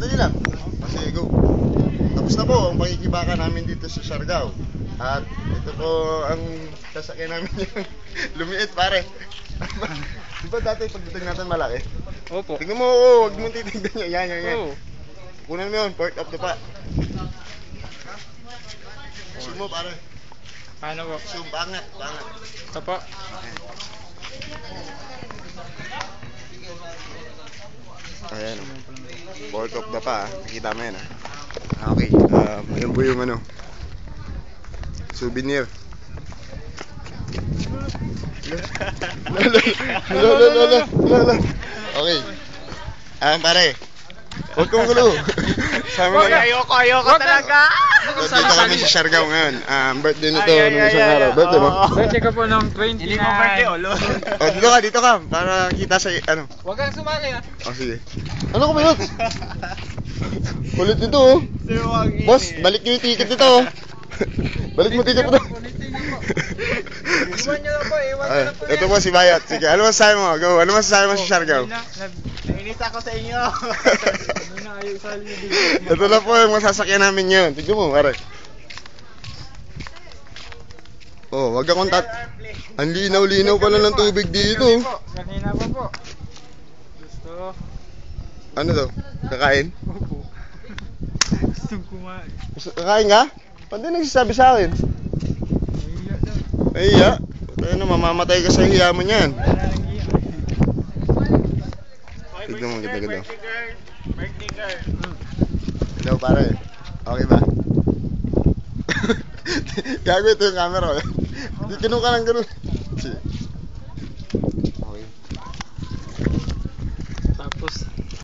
Dali lang. Sige, go. Tapos na po ang pakikibaka namin dito sa Siargao. At ito po ang sasakyan namin yung lumiit, pare. Di ba dati pagdating natin malaki? Opo. Tignan mo, huwag mong titignan yan. Yan. Oo. Kunan mo yun, port of the pa. Zoom mo, pare. Ano po? Zoom, pangat. Ito po. Ayan. Port of the pa, nakita mo yan, ha? Okay, ayan po yung ano, souvenir. Lala. Okay. Pare. Huwag kong gulo. Sabi na. Ayoko talaga. Dito kami sa Siargao ngayon. Birthday nito nung isang araw. Birthday mo? Birthday ka po ng 29. Hindi mo birthday, olo. Dito ka. Para kita sa ano. Huwag kang sumali ah. Sige. Ano ko ba yun? Kulit nito oh. Boss, balik nyo yung ticket nito oh. Balik mo ticket nito. Iwan nyo na po, iwan nyo na po. Ito po si Bayat. Sige, ano masasabi mo? Go. Ano masasabi mo sa Siargao? Nainis ako sa inyo. Ito na po yung masasakyan namin yun. Tignan mo, pare. Oh, wag akong Ang linaw-linaw pala ng tubig dito. Kanina pa po. Gusto. Ano to? Kakain? Opo. Gusto kumain. Kakain ka? Ba't di nagsasabi sa akin? Nahiya daw. Nahiya? Ano, mamamatay ka sa hiya mo niyan. Wala nang hiya. Tignan mo, ganda. Birthday girl. Hello, pare. Okay ba? Gago ito yung camera. Hindi, ganun ka lang ganun. Sige.